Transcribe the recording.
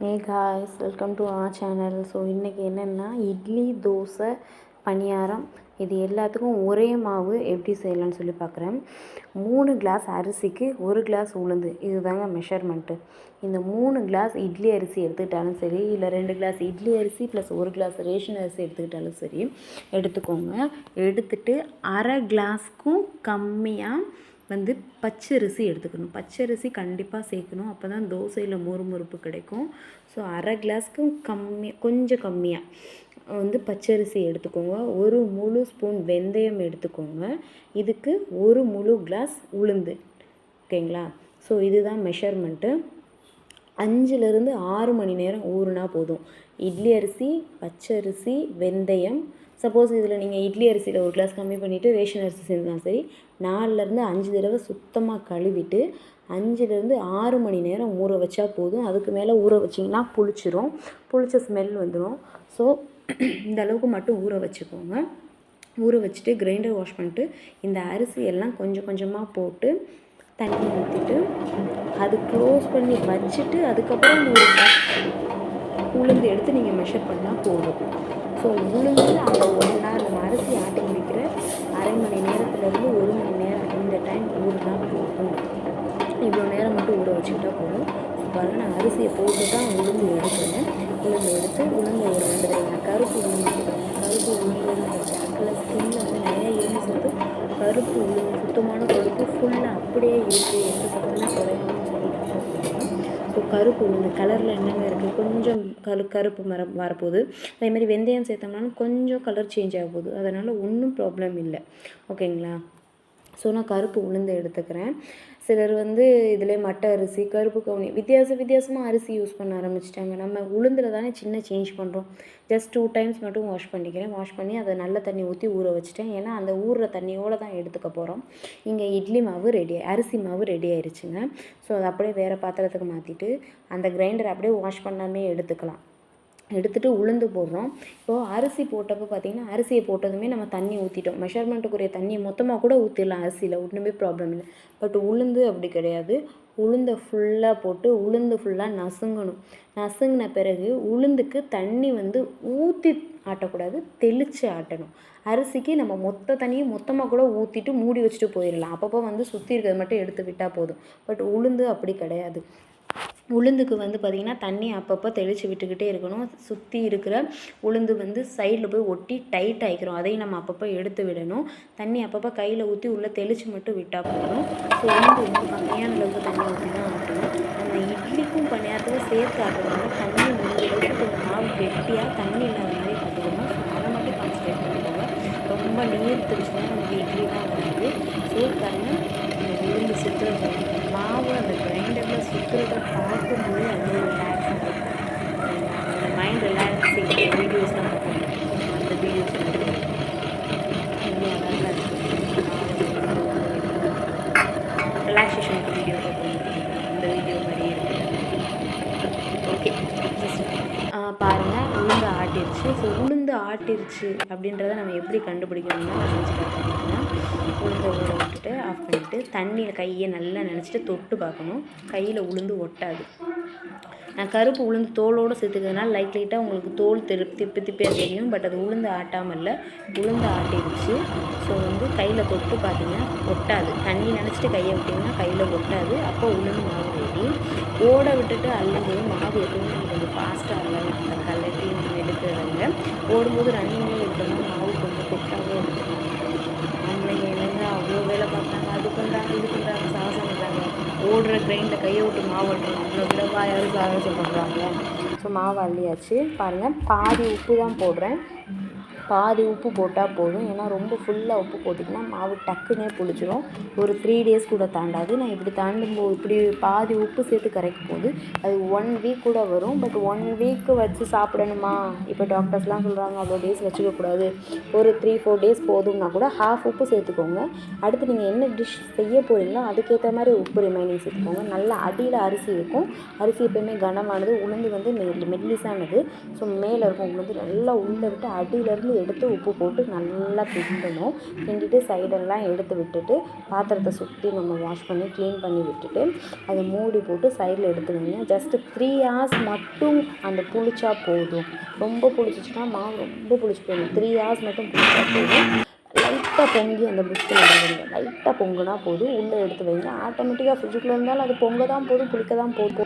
Hey guys, welcome to R channel. So இன்றைக்கி என்னென்னா இட்லி, தோசை, பணியாரம் இது எல்லாத்துக்கும் ஒரே மாவு எப்படி செய்யலாம்னு சொல்லி பார்க்குறேன். 3 கிளாஸ் அரிசிக்கு 1 கிளாஸ் உளுந்து, இது தாங்க மெஷர்மெண்ட்டு. இந்த 3 கிளாஸ் இட்லி அரிசி எடுத்துக்கிட்டாலும் சரி, இல்லை 2 கிளாஸ் இட்லி அரிசி ப்ளஸ் 1 கிளாஸ் ரேஷன் அரிசி எடுத்துக்கிட்டாலும் சரி எடுத்துக்கோங்க. எடுத்துகிட்டு அரை கிளாஸ்க்கும் கம்மியாக பச்சரிசி எடுத்துக்கணும். பச்சரிசி கண்டிப்பாக சேர்க்கணும், அப்போ தான் தோசையில் மொறுமொறுப்பு கிடைக்கும். ஸோ அரை கிளாஸ்க்கும் கொஞ்சம் கம்மியாக பச்சரிசி எடுத்துக்கோங்க. ஒரு முழு ஸ்பூன் வெந்தயம் எடுத்துக்கோங்க. இதுக்கு ஒரு முழு கிளாஸ் உளுந்து, ஓகேங்களா? ஸோ இதுதான் மெஷர்மெண்ட்டு. 5லேருந்து 6 மணி நேரம் ஊறுனா போதும். இட்லி அரிசி, பச்சரிசி, வெந்தயம். சப்போஸ் இதில் நீங்கள் இட்லி அரிசியில் 1 கிளாஸ் கம்மி பண்ணிவிட்டு ரேஷன் அரிசி செஞ்சால் சரி, 4லேருந்து 5 தடவை சுத்தமாக கழுவிட்டு 5லேருந்து 6 மணி நேரம் ஊற வச்சா போதும். அதுக்கு மேலே ஊற வச்சிங்கன்னா புளிச்சிரும், புளிச்ச ஸ்மெல் வந்துடும். ஸோ இந்த அளவுக்கு மட்டும் ஊற வச்சுக்கோங்க. ஊற வச்சுட்டு கிரைண்டர் வாஷ் பண்ணிட்டு இந்த அரிசி எல்லாம் கொஞ்சம் கொஞ்சமாக போட்டு தண்ணி ஊற்றிட்டு அது க்ளோஸ் பண்ணி வச்சுட்டு அதுக்கப்புறம் உளுந்து எடுத்து நீங்கள் மெஷர் பண்ணால் போதும். ஸோ உளுந்து அந்த 1 hour நம்ம அரிசி ஆட்டி முடிக்கிற அரை மணி நேரத்துலேருந்து 1 மணி நேரம் இந்த டைம் ஊறுனா போதும். இவ்வளோ நேரம் மட்டும் ஊற வச்சுக்கிட்டா போதும். பாருங்கள், நான் அரிசியை போட்டு தான் உளுந்து எடுக்கிறேன். உளுந்து எடுத்து உளுந்து ஒரு 2 தடவை கருப்பு உளுந்து எடுக்கிறேன். கருப்பு உளுந்து பிளாக்கில் ஸ்கின்னில் நிறைய இரும்பு சத்து, கருப்பு உளுந்து சுத்தமான கொழுப்பு ஃபுல்லாக அப்படியே இருக்குது, எந்த சத்துமே குறையாமல் சொல்லிட்டு. ஸோ கருப்பு உளுந்து கலரில் என்னங்க இருக்குது, கொஞ்சம் கருப்பு மரம் வரப்போகுது. அதேமாதிரி வெந்தயம் சேர்த்தோம்னாலும் கொஞ்சம் கலர் சேஞ்ச் ஆக போகுது, அதனால் ஒன்றும் ப்ராப்ளம் இல்லை, ஓகேங்களா? ஸோ நான் கருப்பு உளுந்து எடுத்துக்கிறேன். சிலர் இதில் மட்டை அரிசி, கருப்பு கவுனி வித்தியாசமாக அரிசி யூஸ் பண்ண ஆரம்பிச்சிட்டாங்க. நம்ம உளுந்தில் தானே சின்ன சேஞ்ச் பண்ணுறோம். ஜஸ்ட் 2 டைம்ஸ் மட்டும் வாஷ் பண்ணிக்கிறேன். வாஷ் பண்ணி அதை நல்ல தண்ணி ஊற்றி ஊற வச்சுட்டேன். ஏன்னா அந்த ஊறுற தண்ணியோடு தான் எடுத்துக்க போகிறோம். இங்கே இட்லி மாவு ரெடி, அரிசி மாவு ரெடி ஆயிடுச்சுங்க. ஸோ அதை அப்படியே வேறு பாத்திரத்துக்கு மாற்றிட்டு அந்த கிரைண்டரை அப்படியே வாஷ் பண்ணாமே எடுத்துக்கலாம். எடுத்துகிட்டு உளுந்து போடுறோம். இப்போது அரிசி போட்டப்போ பார்த்திங்கன்னா, அரிசியை போட்டதுமே நம்ம தண்ணி ஊற்றிட்டோம். மெஷர்மெண்ட்டுக்குரிய தண்ணியை மொத்தமாக கூட ஊற்றிடலாம் அரிசியில், ஒன்றுமே ப்ராப்ளம் இல்லை. பட் உளுந்து அப்படி கிடையாது. உளுந்தை ஃபுல்லாக போட்டு உளுந்து ஃபுல்லாக நசுங்கின பிறகு உளுந்துக்கு தண்ணி ஊற்றி ஆட்டக்கூடாது, தெளித்து ஆட்டணும். அரிசிக்கு நம்ம மொத்த தண்ணியும் மொத்தமாக கூட ஊற்றிட்டு மூடி வச்சுட்டு போயிடலாம். அப்பப்போ சுற்றி இருக்கிறது மட்டும் எடுத்து விட்டால் போதும். பட் உளுந்து அப்படி கிடையாது. உளுந்துக்கு பார்த்திங்கன்னா தண்ணி அப்பப்போ தெளித்து விட்டுக்கிட்டே இருக்கணும். சுற்றி இருக்கிற உளுந்து சைடில் போய் ஒட்டி டைட் ஆகிக்கிறோம். அதையும் நம்ம அப்பப்போ எடுத்து விடணும். தண்ணி அப்பப்போ கையில் ஊற்றி உள்ளே தெளித்து மட்டும் விட்டால் போதும். ஸோ உளுந்து கம்மியான அளவுக்கு தண்ணி ஊற்றி தான் ஆட்டணும். நம்ம இட்லிக்கும் பணியாரத்துக்கும் சேர்த்து ஆட்டணும்னா தண்ணி முடிஞ்ச அளவுக்கு கொஞ்சம் மாவு கெட்டியாக தண்ணி இல்லாத மாதிரி பார்த்துக்கணும். அதை மட்டும் கான்சன்ட்ரேட் பண்ணிக்கோங்க. ரொம்ப நீர் தெரிச்சுன்னா நமக்கு இட்லி தான் வருது. ஸோ பாருங்கள், இந்த உளுந்து சுற்றுறது மாவு அந்த கிரைண்டரில் சுற்றுறதை பார்க்கும்போது அது ஒரு ரிலாக்ஸாக இருக்கும். அந்த மைண்ட் ரிலாக்ஸிங் வீடியோஸ்லாம் பார்க்கணும். அந்த வீடியோஸ் ரொம்ப அழகாக இருக்கும். ரிலாக்ஸேஷனுக்கு வீடியோ பார்க்கணும், அந்த வீடியோ மாதிரியே இருக்குது. ஓகே, பாருங்கள், உளுந்து ஆட்டிருச்சு. ஸோ உளுந்து ஆட்டிருச்சு அப்படின்றத நம்ம எப்படி கண்டுபிடிக்கணும்னா, நான் செஞ்சு பார்த்துக்கிட்டோம்னா உளுந்தை ஊற விட்டுட்டு ஆஃப் பண்ணிவிட்டு தண்ணியில் கையை நல்லா நினச்சிட்டு தொட்டு பார்க்கணும். கையில் உளுந்து ஒட்டாது. நான் கருப்பு உளுந்து தோலோடு சேர்த்துக்கிறதுனால லைட்டாக உங்களுக்கு தோல் திப்பியாக தெரியும். பட் அது உளுந்து ஆட்டாமல் இல்லை, உளுந்து ஆட்டிடுச்சு. ஸோ கையில் தொட்டு பார்த்தீங்கன்னா ஒட்டாது. தண்ணி நினச்சிட்டு கையை விட்டிங்கன்னா கையில் ஒட்டாது. அப்போ உளுந்து மாவு ரெடி. ஓட விட்டுட்டு அள்ளும்போது மாவு எப்பவுமே கொஞ்சம் ஃபாஸ்ட்டாக அள்ளலாம். அந்த கலட்டி எடுக்கிறவங்க ஓடும்போது ரன்னிங்லேயே எடுக்கணும். மாவு கொஞ்சம் கொட்டாகவே எடுக்கணும். ஆம்பளைங்க இல்லைங்க அவ்வளோ வேலை பார்க்குறாங்க, அது பண்ணுறாங்க இது பண்ணுறாங்க, சாகசம் பண்ணுறாங்க. ஓடுற கிரைண்டில் கையை விட்டு மாவு அள்ளுறாங்க, அவ்வளோ விடவா யாரும் சாகசம் பண்ணுறாங்க. ஸோ மாவு அள்ளியாச்சு. பாருங்கள், பாதி உப்பு தான் போடுறேன். பாதி உப்பு போட்டால் போதும். ஏன்னா ரொம்ப ஃபுல்லாக உப்பு போட்டிங்கன்னா மாவு டக்குன்னே புளிச்சிடும். ஒரு 3 days கூட தாண்டாது. நான் இப்படி தாண்டும்போது இப்படி பாதி உப்பு சேர்த்து கரைக்கும் போது அது 1 week கூட வரும். பட் 1 week வச்சு சாப்பிடணுமா? இப்போ டாக்டர்ஸ்லாம் சொல்கிறாங்க அவ்வளோ டேஸ் வச்சுக்கக்கூடாது, ஒரு 3-4 days போதும்னா கூட ஹாஃப் உப்பு சேர்த்துக்கோங்க. அடுத்து நீங்கள் என்ன டிஷ் செய்ய போகிறீங்களோ அதுக்கேற்ற மாதிரி உப்பு ரிமைனிங் சேர்த்துக்கோங்க. நல்லா அடியில் அரிசி இருக்கும். அரிசி எப்போயுமே கனமானது, உளுந்து மெல்லிசானது. ஸோ மேலே இருக்கும் உளுந்து நல்லா உள்ளே விட்டு அடியிலேருந்து எடுத்து உப்பு போட்டு நல்லா கிண்டணும். கிண்டிட்டு சைடெல்லாம் எடுத்து விட்டுட்டு பாத்திரத்தை சுற்றி நம்ம வாஷ் பண்ணி க்ளீன் பண்ணி விட்டுட்டு அதை மூடி போட்டு சைடில் எடுத்து வைங்க. ஜஸ்ட்டு 3 hours மட்டும் அந்த புளிச்சா போதும். ரொம்ப புளிச்சிச்சுன்னா மாவு ரொம்ப புளிச்சு போயிடும். 3 hours மட்டும் புளிச்சா போதும். லைட்டாக பொங்கி அந்த புஷ்ஷில் வைங்க. லைட்டாக பொங்குனா போதும். உள்ளே எடுத்து வைங்க. ஆட்டோமேட்டிக்காக ஃப்ரிட்ஜுக்குள்ளே இருந்தாலும் அது பொங்க தான் போதும், புளிக்க தான் போதும்.